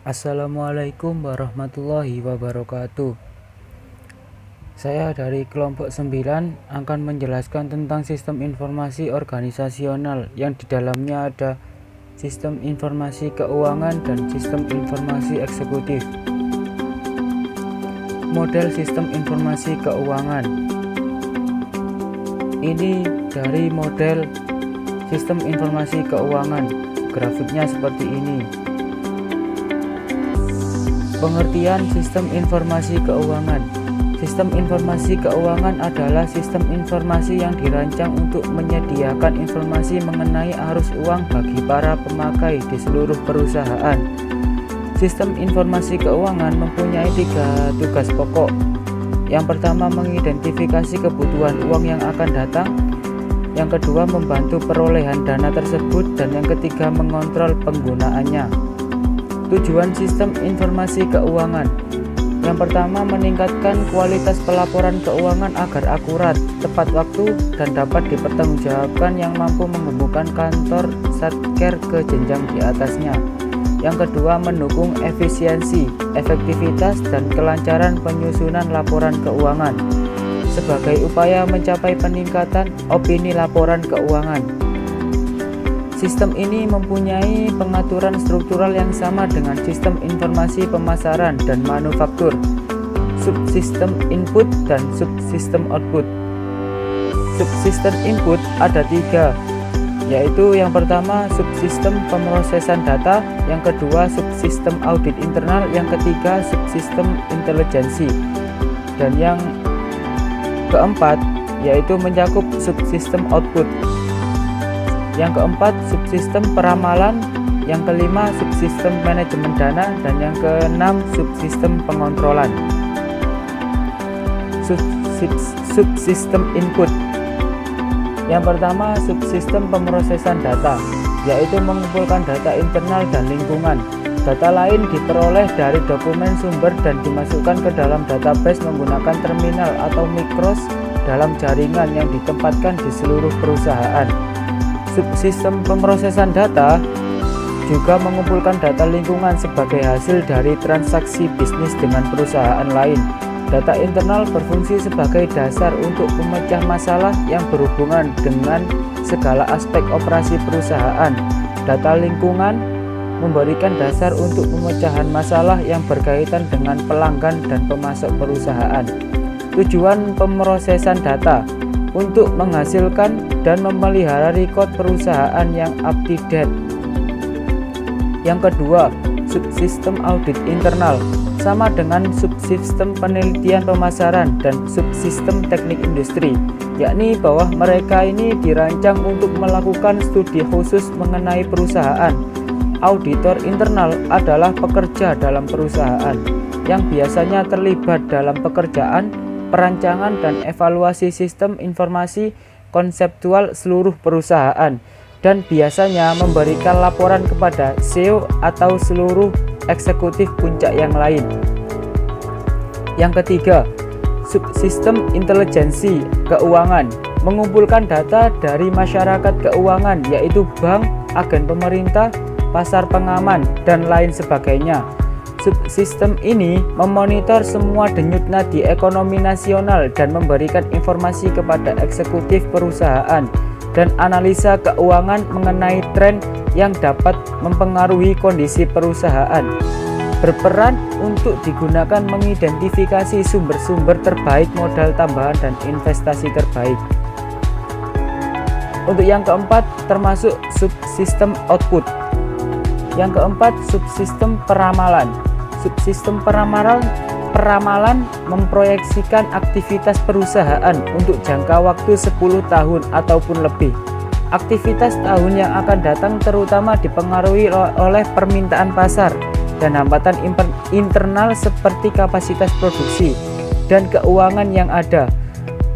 Assalamualaikum warahmatullahi wabarakatuh. Saya dari kelompok 9 akan menjelaskan tentang sistem informasi organisasional yang di dalamnya ada sistem informasi keuangan dan sistem informasi eksekutif. Model sistem informasi keuangan. Ini dari model sistem informasi keuangan. Grafiknya seperti ini. Pengertian sistem informasi keuangan. Sistem informasi keuangan adalah sistem informasi yang dirancang untuk menyediakan informasi mengenai arus uang bagi para pemakai di seluruh perusahaan. Sistem informasi keuangan mempunyai 3 tugas pokok. Yang pertama, mengidentifikasi kebutuhan uang yang akan datang. Yang kedua, membantu perolehan dana tersebut. Dan yang ketiga, mengontrol penggunaannya. Tujuan sistem informasi keuangan. Yang pertama, meningkatkan kualitas pelaporan keuangan agar akurat, tepat waktu, dan dapat dipertanggungjawabkan yang mampu menghubungkan kantor satker ke jenjang di atasnya. Yang kedua, mendukung efisiensi, efektivitas, dan kelancaran penyusunan laporan keuangan sebagai upaya mencapai peningkatan opini laporan keuangan. Sistem ini mempunyai pengaturan struktural yang sama dengan sistem informasi pemasaran dan manufaktur, subsistem input dan subsistem output. Subsistem input ada 3, yaitu yang pertama subsistem pemrosesan data, yang kedua subsistem audit internal, yang ketiga subsistem intelijensi, dan yang keempat yaitu mencakup subsistem output. Yang keempat, subsistem peramalan. Yang kelima, subsistem manajemen dana. Dan yang keenam, subsistem pengontrolan. Subsistem input. Yang pertama, subsistem pemrosesan data, yaitu mengumpulkan data internal dan lingkungan. Data lain diperoleh dari dokumen sumber dan dimasukkan ke dalam database menggunakan terminal atau mikros dalam jaringan yang ditempatkan di seluruh perusahaan. Subsistem pemrosesan data juga mengumpulkan data lingkungan sebagai hasil dari transaksi bisnis dengan perusahaan lain. Data internal berfungsi sebagai dasar untuk memecah masalah yang berhubungan dengan segala aspek operasi perusahaan. Data lingkungan memberikan dasar untuk pemecahan masalah yang berkaitan dengan pelanggan dan pemasok perusahaan. Tujuan pemrosesan data untuk menghasilkan dan memelihara rekod perusahaan yang up-to-date. Yang kedua, subsistem audit internal, sama dengan subsistem penelitian pemasaran dan subsistem teknik industri, yakni bahwa mereka ini dirancang untuk melakukan studi khusus mengenai perusahaan. Auditor internal adalah pekerja dalam perusahaan yang biasanya terlibat dalam pekerjaan perancangan dan evaluasi sistem informasi konseptual seluruh perusahaan dan biasanya memberikan laporan kepada CEO atau seluruh eksekutif puncak yang lain. Yang ketiga, subsistem intelijensi keuangan, mengumpulkan data dari masyarakat keuangan yaitu bank, agen pemerintah, pasar pengaman, dan lain sebagainya. Subsistem ini memonitor semua denyut nadi ekonomi nasional dan memberikan informasi kepada eksekutif perusahaan dan analisa keuangan mengenai tren yang dapat mempengaruhi kondisi perusahaan. Berperan untuk digunakan mengidentifikasi sumber-sumber terbaik modal tambahan dan investasi terbaik. Untuk yang keempat termasuk subsistem output. Yang keempat, subsistem peramalan. Subsistem peramalan memproyeksikan aktivitas perusahaan untuk jangka waktu 10 tahun ataupun lebih. Aktivitas tahun yang akan datang terutama dipengaruhi oleh permintaan pasar dan hambatan internal seperti kapasitas produksi dan keuangan yang ada.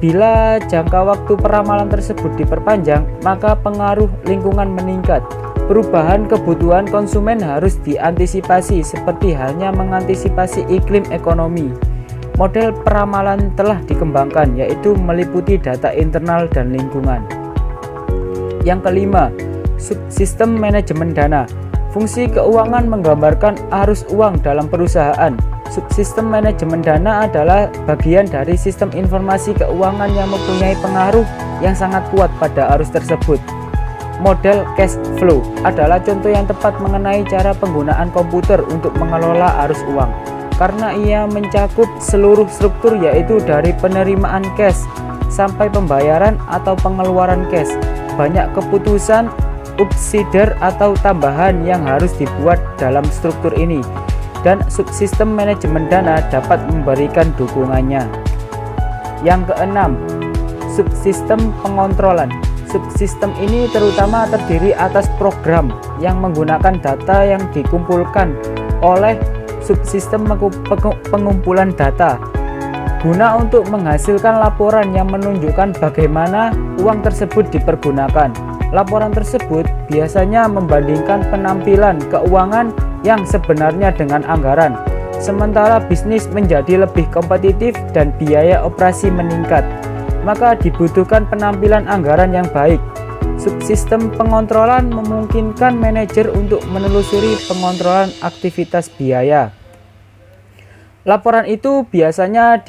Bila jangka waktu peramalan tersebut diperpanjang, maka pengaruh lingkungan meningkat. Perubahan kebutuhan konsumen harus diantisipasi seperti halnya mengantisipasi iklim ekonomi. Model peramalan telah dikembangkan yaitu meliputi data internal dan lingkungan. Yang kelima, subsistem manajemen dana. Fungsi keuangan menggambarkan arus uang dalam perusahaan. Subsistem manajemen dana adalah bagian dari sistem informasi keuangan yang mempunyai pengaruh yang sangat kuat pada arus tersebut. Model cash flow adalah contoh yang tepat mengenai cara penggunaan komputer untuk mengelola arus uang, karena ia mencakup seluruh struktur, yaitu dari penerimaan cash sampai pembayaran atau pengeluaran cash. Banyak keputusan subsidiar atau tambahan yang harus dibuat dalam struktur ini, dan subsistem manajemen dana dapat memberikan dukungannya. Yang keenam, subsistem pengontrolan. Subsistem ini terutama terdiri atas program yang menggunakan data yang dikumpulkan oleh subsistem pengumpulan data guna untuk menghasilkan laporan yang menunjukkan bagaimana uang tersebut dipergunakan. Laporan tersebut biasanya membandingkan penampilan keuangan yang sebenarnya dengan anggaran, sementara bisnis menjadi lebih kompetitif dan biaya operasi meningkat, maka dibutuhkan penampilan anggaran yang baik. Subsistem pengontrolan memungkinkan manajer untuk menelusuri pengontrolan aktivitas biaya. Laporan itu biasanya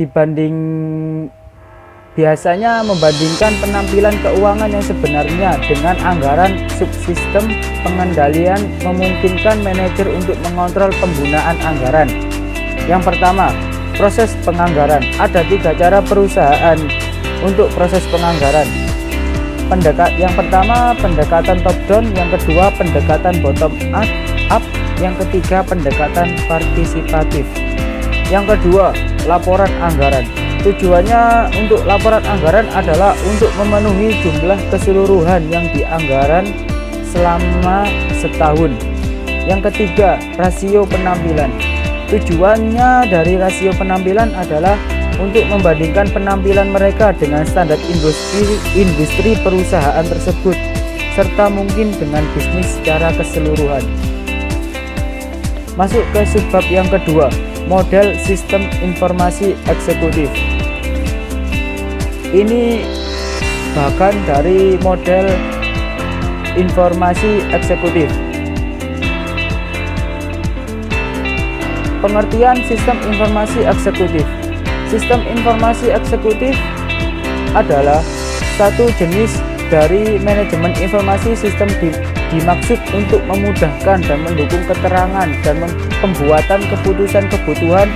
membandingkan penampilan keuangan yang sebenarnya dengan anggaran. Subsistem pengendalian memungkinkan manajer untuk mengontrol penggunaan anggaran. Yang pertama, proses penganggaran. Ada 3 cara perusahaan untuk proses penganggaran. Yang pertama, pendekatan top down, yang kedua, pendekatan bottom up, yang ketiga, pendekatan partisipatif. Yang kedua, laporan anggaran. Tujuannya untuk laporan anggaran adalah untuk memenuhi jumlah keseluruhan yang dianggaran selama setahun. Yang ketiga, rasio penampilan. Tujuannya dari rasio penampilan adalah untuk membandingkan penampilan mereka dengan standar industri perusahaan tersebut, serta mungkin dengan bisnis secara keseluruhan. Masuk ke subbab yang kedua, model sistem informasi eksekutif. Ini bagian dari model informasi eksekutif. Pengertian sistem informasi eksekutif. Sistem informasi eksekutif adalah satu jenis dari manajemen informasi. Sistem dimaksud untuk memudahkan dan mendukung keterangan dan pembuatan keputusan kebutuhan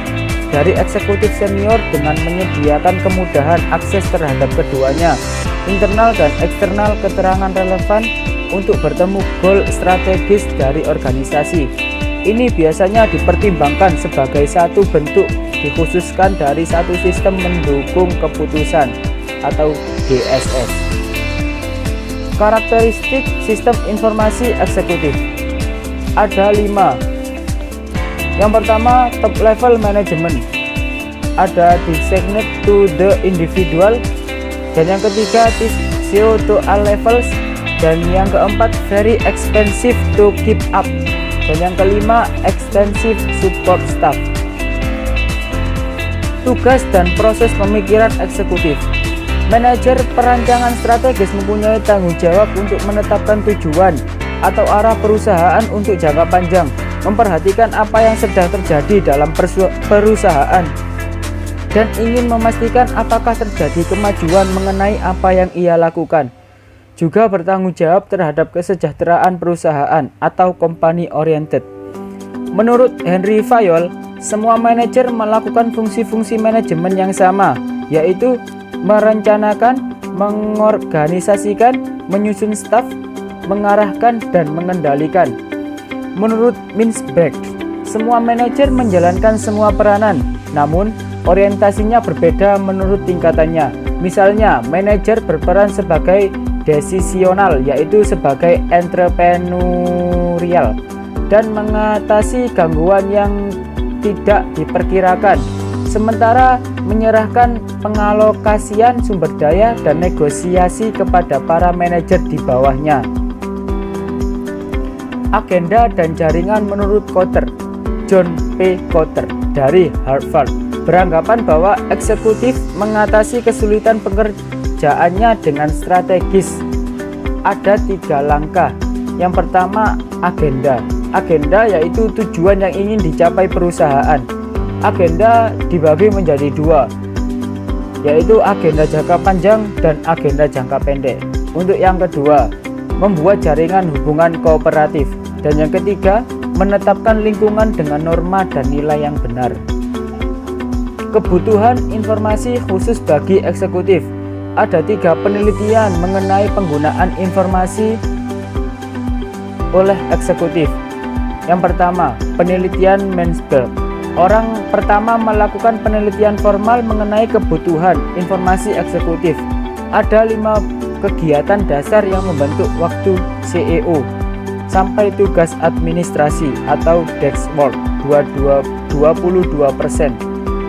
dari eksekutif senior dengan menyediakan kemudahan akses terhadap keduanya, internal dan eksternal keterangan relevan untuk bertemu goal strategis dari organisasi. Ini biasanya dipertimbangkan sebagai satu bentuk dikhususkan dari satu sistem mendukung keputusan atau DSS. Karakteristik sistem informasi eksekutif ada 5. Yang pertama, top level management, ada designate to the individual, dan yang ketiga TCO to all levels, dan yang keempat very expensive to keep up, dan yang kelima extensive support staff. Tugas dan proses pemikiran eksekutif. Manajer perancangan strategis mempunyai tanggung jawab untuk menetapkan tujuan atau arah perusahaan untuk jangka panjang, memperhatikan apa yang sedang terjadi dalam perusahaan, dan ingin memastikan apakah terjadi kemajuan mengenai apa yang ia lakukan. Juga bertanggung jawab terhadap kesejahteraan perusahaan atau company oriented. Menurut Henry Fayol, semua manajer melakukan fungsi-fungsi manajemen yang sama, yaitu merencanakan, mengorganisasikan, menyusun staf, mengarahkan, dan mengendalikan. Menurut Mintzberg, semua manajer menjalankan semua peranan, namun orientasinya berbeda menurut tingkatannya. Misalnya, manajer berperan sebagai desisional, yaitu sebagai entrepreneurial, dan mengatasi gangguan yang tidak diperkirakan, sementara menyerahkan pengalokasian sumber daya dan negosiasi kepada para manajer di bawahnya. Agenda dan jaringan menurut Kotter, John P. Kotter dari Harvard, beranggapan bahwa eksekutif mengatasi kesulitan pekerjaannya dengan strategis. Ada 3 langkah. Yang pertama, agenda. agenda yaitu tujuan yang ingin dicapai perusahaan. Agenda dibagi menjadi dua, yaitu agenda jangka panjang dan agenda jangka pendek. Untuk yang kedua, membuat jaringan hubungan kooperatif, dan yang ketiga, menetapkan lingkungan dengan norma dan nilai yang benar. Kebutuhan informasi khusus bagi eksekutif. Ada 3 penelitian mengenai penggunaan informasi oleh eksekutif. Yang pertama, penelitian Mansberg. Orang pertama melakukan penelitian formal mengenai kebutuhan informasi eksekutif. Ada 5 kegiatan dasar yang membentuk waktu CEO sampai tugas administrasi atau desk work 22%,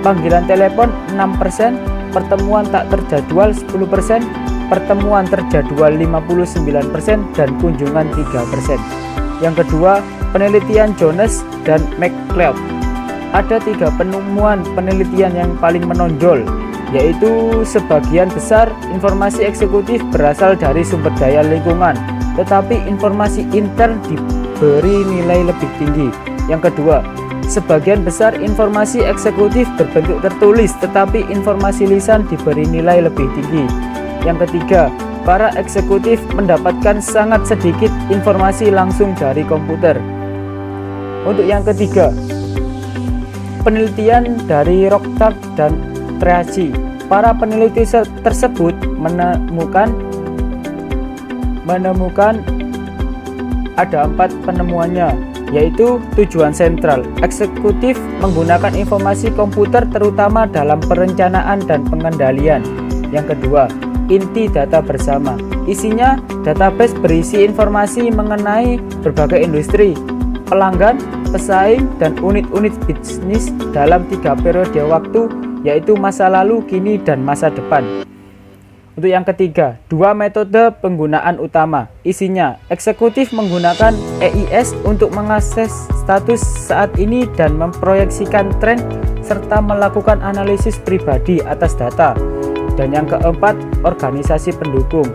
panggilan telepon 6%, pertemuan tak terjadwal 10%, pertemuan terjadwal 59%, dan kunjungan 3%. Yang kedua, penelitian Jones dan McLeod. Ada 3 penemuan penelitian yang paling menonjol, yaitu sebagian besar informasi eksekutif berasal dari sumber daya lingkungan, tetapi informasi intern diberi nilai lebih tinggi. Yang kedua, sebagian besar informasi eksekutif berbentuk tertulis, tetapi informasi lisan diberi nilai lebih tinggi. Yang ketiga, para eksekutif mendapatkan sangat sedikit informasi langsung dari komputer. Untuk yang ketiga, penelitian dari Rockstad dan Tracy. Para peneliti tersebut menemukan ada 4 penemuannya, yaitu tujuan sentral. Eksekutif menggunakan informasi komputer terutama dalam perencanaan dan pengendalian. Yang kedua, inti data bersama. Isinya database berisi informasi mengenai berbagai industri, pelanggan, pesaing, dan unit-unit bisnis dalam 3 periode waktu, yaitu masa lalu, kini, dan masa depan. Untuk yang ketiga, 2 metode penggunaan utama. Isinya, eksekutif menggunakan EIS untuk mengakses status saat ini dan memproyeksikan tren, serta melakukan analisis pribadi atas data. Dan yang keempat, organisasi pendukung.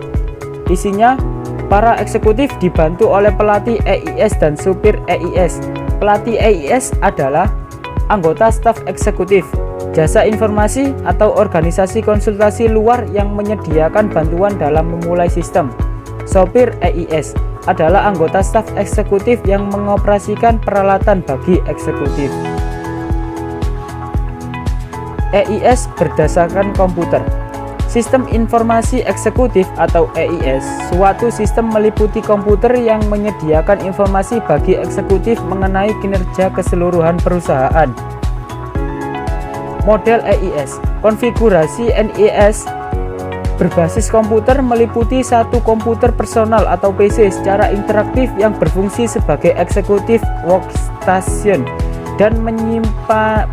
Isinya, para eksekutif dibantu oleh pelatih EIS dan supir EIS. Pelatih EIS adalah anggota staf eksekutif, jasa informasi atau organisasi konsultasi luar yang menyediakan bantuan dalam memulai sistem. Sopir EIS adalah anggota staf eksekutif yang mengoperasikan peralatan bagi eksekutif. EIS berdasarkan komputer. Sistem Informasi Eksekutif atau EIS, suatu sistem meliputi komputer yang menyediakan informasi bagi eksekutif mengenai kinerja keseluruhan perusahaan. Model EIS, konfigurasi NIS berbasis komputer meliputi satu komputer personal atau PC secara interaktif yang berfungsi sebagai executive workstation dan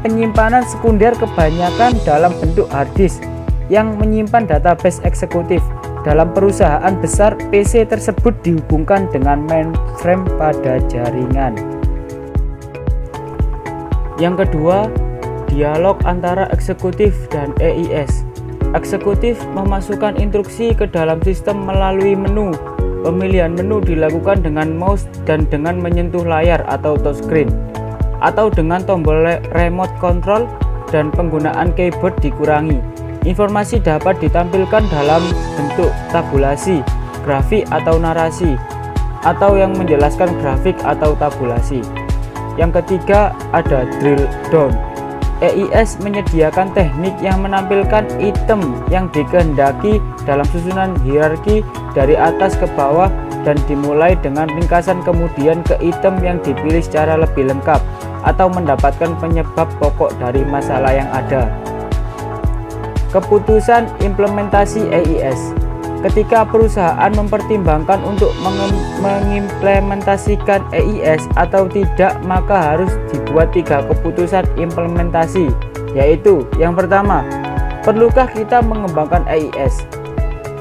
penyimpanan sekunder kebanyakan dalam bentuk hard disk yang menyimpan database eksekutif. Dalam perusahaan besar, PC tersebut dihubungkan dengan mainframe pada jaringan. Yang kedua, dialog antara eksekutif dan EIS. Eksekutif memasukkan instruksi ke dalam sistem melalui menu. Pemilihan menu dilakukan dengan mouse dan dengan menyentuh layar atau touchscreen, atau dengan tombol remote control, dan penggunaan keyboard dikurangi. Informasi dapat ditampilkan dalam bentuk tabulasi, grafik atau narasi, atau yang menjelaskan grafik atau tabulasi. Yang ketiga, ada drill down. EIS menyediakan teknik yang menampilkan item yang dikehendaki dalam susunan hierarki dari atas ke bawah dan dimulai dengan ringkasan kemudian ke item yang dipilih secara lebih lengkap atau mendapatkan penyebab pokok dari masalah yang ada. Keputusan implementasi EIS. Ketika perusahaan mempertimbangkan untuk mengimplementasikan EIS atau tidak, maka harus dibuat 3 keputusan implementasi, yaitu yang pertama, perlukah kita mengembangkan EIS?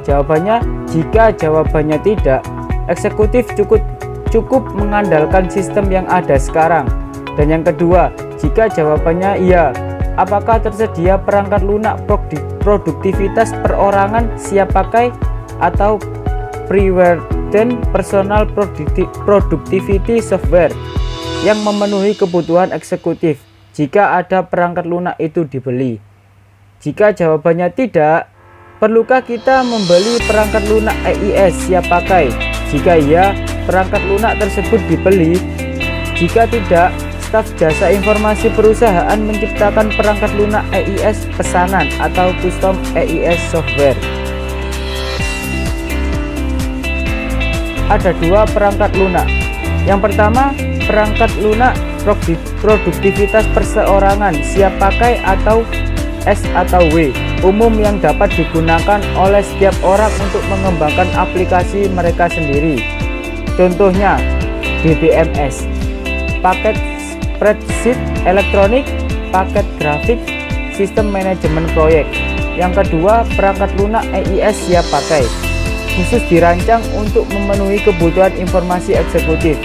Jawabannya, jika jawabannya tidak, eksekutif cukup mengandalkan sistem yang ada sekarang. Dan yang kedua, jika jawabannya iya, apakah tersedia perangkat lunak produktivitas perorangan siap pakai atau pre-written personal productivity software yang memenuhi kebutuhan eksekutif jika ada perangkat lunak itu dibeli. Jika jawabannya tidak, perlukah kita membeli perangkat lunak EIS siap pakai? Jika iya, perangkat lunak tersebut dibeli. Jika tidak, staf jasa informasi perusahaan menciptakan perangkat lunak EIS pesanan atau custom EIS software. Ada dua perangkat lunak. Yang pertama, perangkat lunak produktivitas perseorangan siap pakai atau S atau W, umum yang dapat digunakan oleh setiap orang untuk mengembangkan aplikasi mereka sendiri. Contohnya, DBMS, paket spreadsheet elektronik, paket grafik, sistem manajemen proyek. Yang kedua, perangkat lunak EIS siap pakai, khusus dirancang untuk memenuhi kebutuhan informasi eksekutif.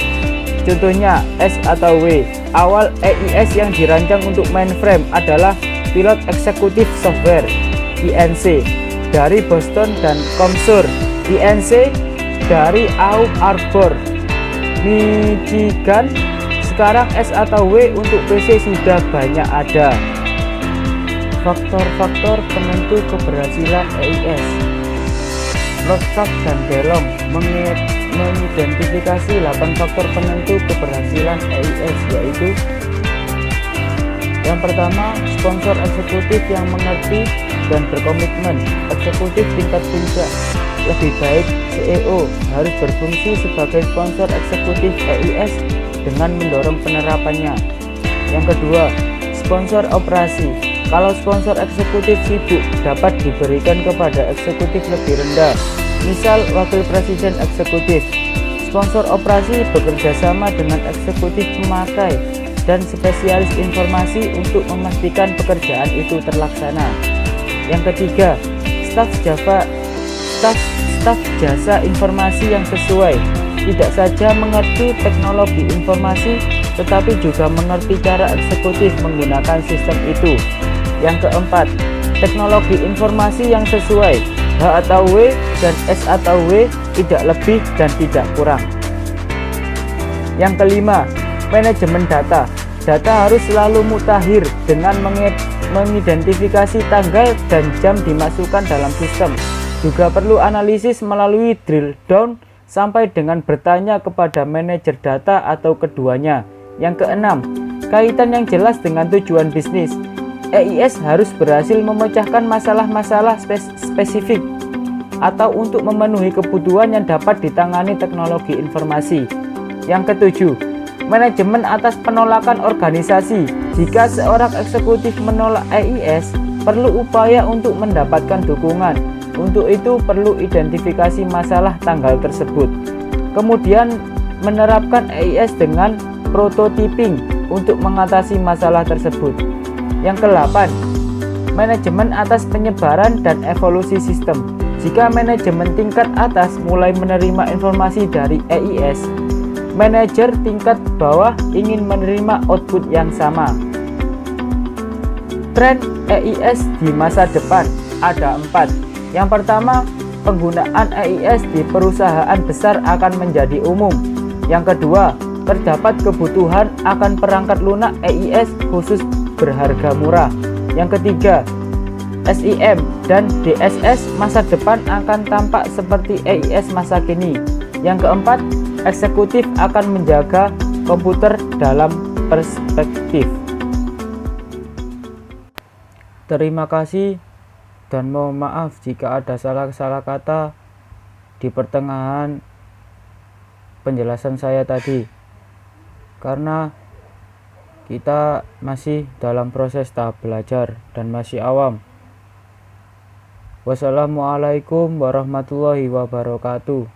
Contohnya S atau W. Awal EIS yang dirancang untuk mainframe adalah Pilot Executive Software (INC) dari Boston dan Comsure (INC) dari Ann Arbor, Michigan. Sekarang S atau W untuk PC sudah banyak ada. Faktor-faktor penentu keberhasilan EIS. Lostak dan Delong mengidentifikasi 8 faktor penentu keberhasilan EIS, yaitu: yang pertama, sponsor eksekutif yang mengerti dan berkomitmen. Eksekutif tingkat puncak lebih baik CEO harus berfungsi sebagai sponsor eksekutif EIS dengan mendorong penerapannya. Yang kedua, sponsor operasi. Kalau sponsor eksekutif sibuk, dapat diberikan kepada eksekutif lebih rendah, misal wakil presiden eksekutif. Sponsor operasi bekerja sama dengan eksekutif pemakai dan spesialis informasi untuk memastikan pekerjaan itu terlaksana. Yang ketiga, staf jasa informasi yang sesuai, tidak saja mengerti teknologi informasi, tetapi juga mengerti cara eksekutif menggunakan sistem itu. Yang keempat, teknologi informasi yang sesuai, H atau W dan S atau W, tidak lebih dan tidak kurang. Yang kelima, manajemen data. Data harus selalu mutakhir dengan mengidentifikasi tanggal dan jam dimasukkan dalam sistem. Juga perlu analisis melalui drill down sampai dengan bertanya kepada manajer data atau keduanya. Yang keenam, kaitan yang jelas dengan tujuan bisnis. EIS harus berhasil memecahkan masalah-masalah spesifik atau untuk memenuhi kebutuhan yang dapat ditangani teknologi informasi. Yang ketujuh, manajemen atas penolakan organisasi. Jika seorang eksekutif menolak EIS, perlu upaya untuk mendapatkan dukungan. Untuk itu perlu identifikasi masalah tanggal tersebut. Kemudian menerapkan EIS dengan prototyping untuk mengatasi masalah tersebut. Yang ke-8, manajemen atas penyebaran dan evolusi sistem. Jika manajemen tingkat atas mulai menerima informasi dari EIS, manajer tingkat bawah ingin menerima output yang sama. Tren EIS di masa depan ada 4. Yang pertama, penggunaan EIS di perusahaan besar akan menjadi umum. Yang kedua, terdapat kebutuhan akan perangkat lunak EIS khusus berharga murah. Yang ketiga, SIM dan DSS masa depan akan tampak seperti EIS masa kini. Yang keempat, eksekutif akan menjaga komputer dalam perspektif. Terima kasih dan mohon maaf jika ada salah-salah kata di pertengahan penjelasan saya tadi, karena kita masih dalam proses tahap belajar dan masih awam. Wassalamualaikum warahmatullahi wabarakatuh.